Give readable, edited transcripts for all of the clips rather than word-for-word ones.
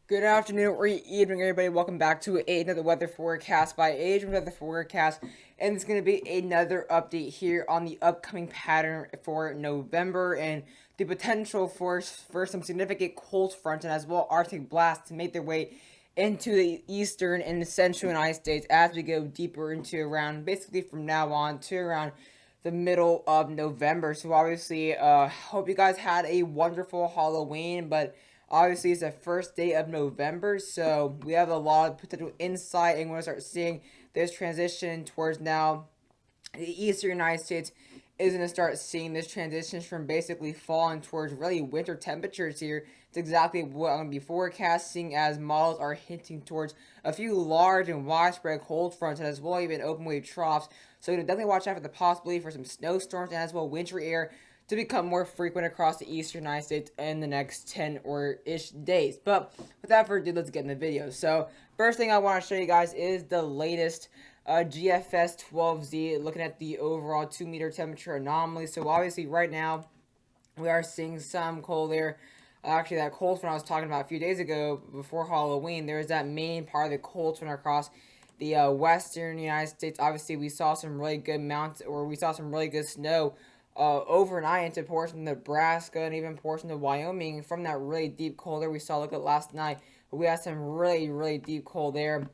Good afternoon or evening, everybody. Welcome back to another weather forecast by Asian Weather Forecast, and it's going to be another update here on the upcoming pattern for November and the potential for some significant cold fronts and as well Arctic blasts to make their way into the eastern and the central United States as we go deeper into around basically from now on to around the middle of November. So obviously, hope you guys had a wonderful Halloween, but obviously it's the first day of November, so we have a lot of potential insight, and we're gonna start seeing this transition towards now the eastern United States is going to start seeing this transition from basically falling towards really winter temperatures here. It's exactly what I'm going to be forecasting as models are hinting towards a few large and widespread cold fronts and as well even open wave troughs. So you definitely watch out for the possibility for some snowstorms and as well wintry air to become more frequent across the eastern United States in the next 10 or ish days. But without further ado, let's get in the video. So first thing I want to show you guys is the latest GFS 12Z, looking at the overall 2 meter temperature anomaly. So obviously right now we are seeing some cold air. Actually, that cold front I was talking about a few days ago before Halloween, there's that main part of the cold front across the western United States. Obviously, we saw some really good mounts, or we saw some really good snow overnight into portions of Nebraska and even portions of Wyoming from that really deep cold air we saw. Look at last night, we had some really deep cold air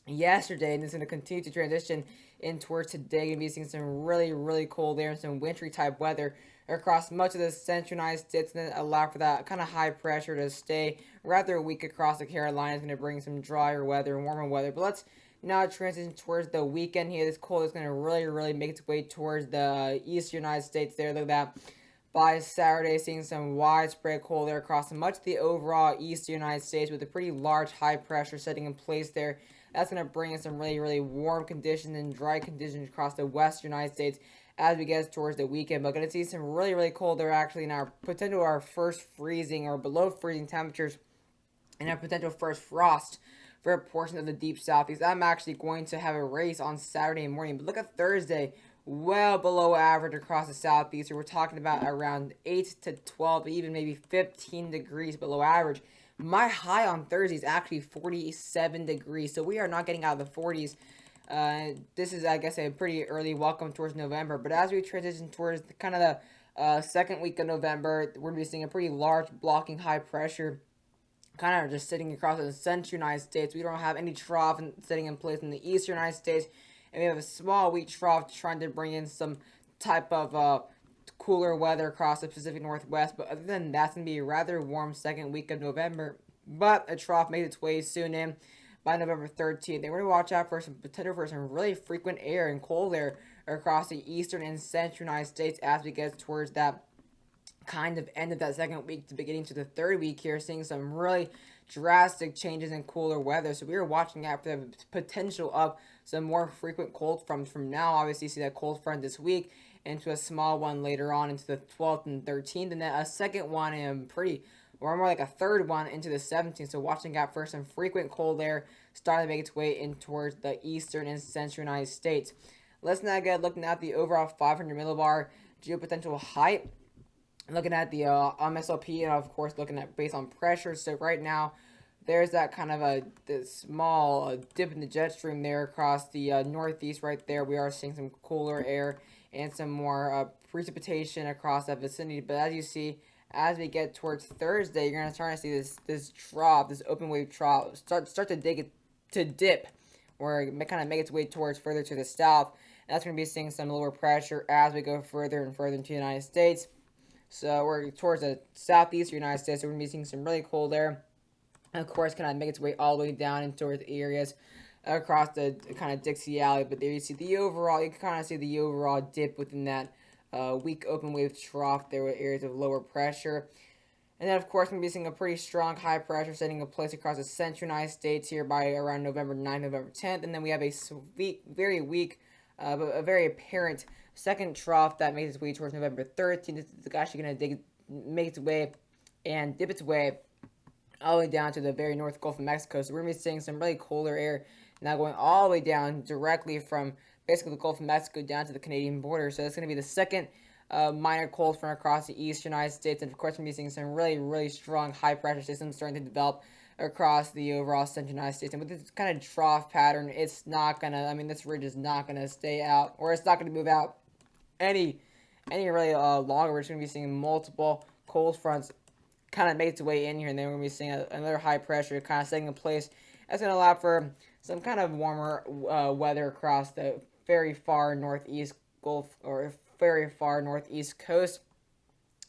yesterday, and it's going to continue to transition in towards today. Going to be seeing some really cold air and some wintry type weather across much of the central United States, and allow for that kind of high pressure to stay rather weak across the Carolinas. Going to bring some drier weather and warmer weather. But let's now transition towards the weekend here. This cold is going to really make its way towards the eastern United States there. Look at that. By Saturday, seeing some widespread cold air across much of the overall eastern United States with a pretty large high pressure setting in place there. That's going to bring in some really warm conditions and dry conditions across the western United States as we get towards the weekend. But going to see some really cold air actually in our potential our first freezing or below freezing temperatures and a potential first frost for a portion of the deep southeast. I'm actually going to have a race on Saturday morning, but look at Thursday, well below average across the southeast. So we're talking about around 8 to 12, even maybe 15 degrees below average. My high on Thursday is actually 47 degrees, so we are not getting out of the 40s. This is, I guess, a pretty early welcome towards November. But as we transition towards kind of the second week of November, we're going to be seeing a pretty large blocking high pressure kind of just sitting across the central United States. We don't have any trough sitting in place in the eastern United States, and we have a small weak trough trying to bring in some type of cooler weather across the Pacific Northwest. But other than that, it's going to be a rather warm second week of November. But a trough made its way soon in by November 13th. They want to watch out for some potential for some really frequent air and cold air across the eastern and central United States as we get towards that kind of end of that second week to beginning to the third week here, seeing some really drastic changes in cooler weather. So we are watching out for the potential of some more frequent cold fronts from now. Obviously, see that cold front this week into a small one later on into the 12th and 13th, and then a second one and pretty or more like a third one into the 17th. So watching out for some frequent cold air starting to make its way in towards the eastern and central United States. Let's now get looking at the overall 500 millibar geopotential height, looking at the MSLP, and of course looking at based on pressure. So right now there's that kind of a this small dip in the jet stream there across the northeast. Right there we are seeing some cooler air and some more precipitation across that vicinity. But as you see, as we get towards Thursday, you're gonna start to see this trough, this open wave trough start to dig it to dip, or kind of make its way towards further to the south. And that's going to be seeing some lower pressure as we go further and further into the United States. So we're towards the southeastern United States. So we're going to be seeing some really cold air. And of course, kind of make its way all the way down into towards the areas across the kind of Dixie Alley. But there you see the overall, you can kind of see the overall dip within that weak open wave trough there with areas of lower pressure. And then, of course, we're going to be seeing a pretty strong high pressure setting in place across the central United States here by around November 9th, November 10th. And then we have a very weak, but a very apparent second trough that makes its way towards November 13th. It's actually going to make its way and dip its way all the way down to the very north Gulf of Mexico. So we're going to be seeing some really colder air now going all the way down directly from basically the Gulf of Mexico down to the Canadian border. So that's going to be the second minor cold front across the eastern United States, and of course, we're going to be seeing some really, really strong high pressure systems starting to develop across the overall central United States. And with this kind of trough pattern, it's not gonna. I mean, this ridge is not gonna stay out, or it's not gonna move out any really longer. We're just gonna be seeing multiple cold fronts kind of make its way in here, and then we're gonna be seeing another high pressure kind of setting in place. That's gonna allow for some kind of warmer weather across the very far northeast Gulf or very far northeast coast.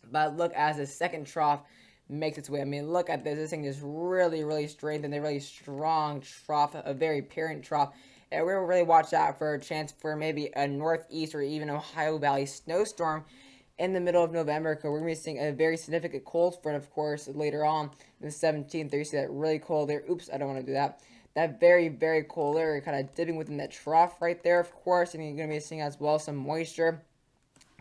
But look, as the second trough makes its way, I mean, look at this. This thing is really, really strengthened, a really strong trough, a very apparent trough. And we're going to really watch out for a chance for maybe a northeast or even Ohio Valley snowstorm in the middle of November, because we're going to be seeing a very significant cold front, of course, later on the 17th. There you see that really cold air. Oops, I don't want to do that. That very, very cold air kind of dipping within that trough right there, of course. And you're going to be seeing as well some moisture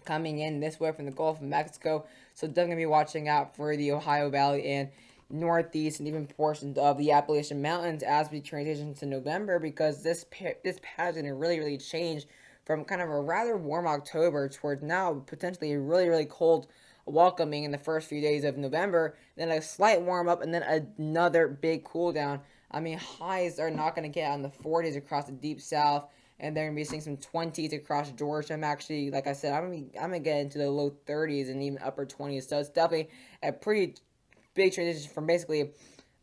coming in this way from the Gulf of Mexico. So definitely going to be watching out for the Ohio Valley and northeast and even portions of the Appalachian Mountains as we transition to November, because this pattern is really, really change from kind of a rather warm October towards now potentially a really, really cold welcoming in the first few days of November, then a slight warm up, and then another big cool down. I mean, highs are not going to get on the 40s across the deep south, and they're going to be seeing some 20s across Georgia. I'm actually, like I said, I'm gonna get into the low 30s and even upper 20s. So it's definitely a pretty big transition from basically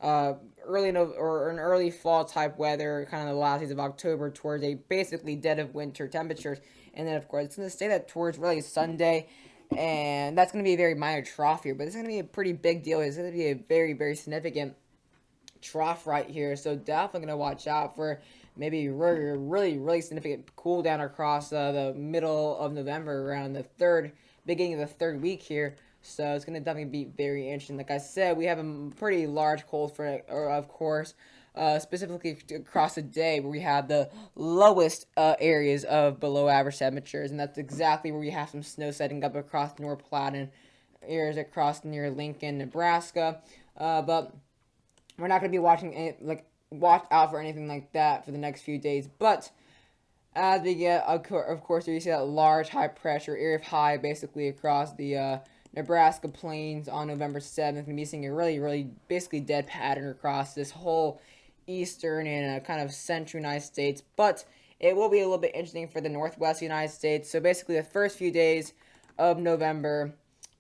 or an early fall type weather, kind of the last days of October, towards a basically dead of winter temperatures. And then, of course, it's going to stay that towards really Sunday. And that's going to be a very minor trough here, but it's going to be a pretty big deal. It's going to be a very, very significant trough right here. So definitely going to watch out for maybe really, really, really significant cool down across the middle of November, around the beginning of the third week here. So it's going to definitely be very interesting. Like I said, we have a pretty large cold front, of course, specifically across the day, where we have the lowest areas of below average temperatures. And that's exactly where we have some snow setting up across North Platte and areas across near Lincoln, Nebraska. But we're not going to be watch out for anything like that for the next few days. But as we get, of course, you see that large high pressure area of high basically across the Nebraska plains on November 7th. Going to be seeing a really, really basically dead pattern across this whole eastern and kind of central United States. But it will be a little bit interesting for the northwest United States. So basically, the first few days of November,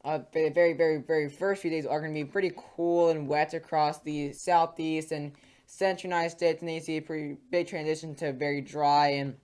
the very, very, very first few days are going to be pretty cool and wet across the southeast and central United States. And then you see a pretty big transition to very dry and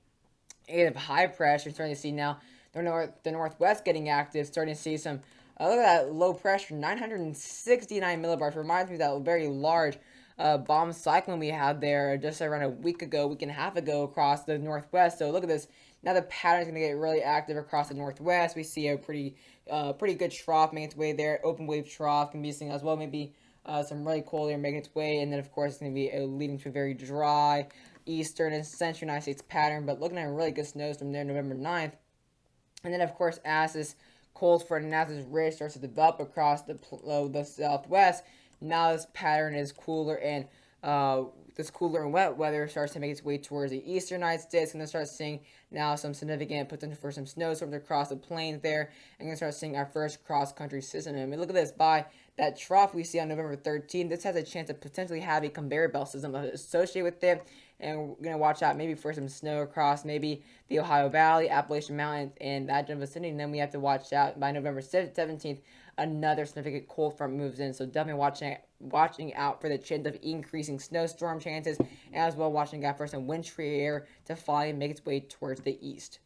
of high pressure. Starting to see now the northwest getting active, starting to see some look at that low pressure, 969 millibars. Reminds me of that very large bomb cyclone we had there just around a week and a half ago across the northwest. So look at this. Now the pattern is going to get really active across the northwest. We see a pretty good trough making its way there. Open wave trough can be seen as well. Maybe some really cold air making its way. And then, of course, it's going to be leading to a very dry eastern and central United States pattern. But looking at a really good snowstorm there November 9th. And then, of course, as this cold front and as this ridge starts to develop across the southwest, now this pattern is cooler and this cooler and wet weather starts to make its way towards the eastern United States. And then start seeing now some significant potential for some snowstorms across the plains there. And going to start seeing our first cross-country system. I mean, look at this. By that trough we see on November 13th, this has a chance to potentially have a conveyor belt system associated with it. And we're going to watch out maybe for some snow across maybe the Ohio Valley, Appalachian Mountains, and that general vicinity. And then we have to watch out by November 17th, another significant cold front moves in. So definitely watching out for the chance of increasing snowstorm chances, as well watching out for some wintry air to finally make its way towards the east.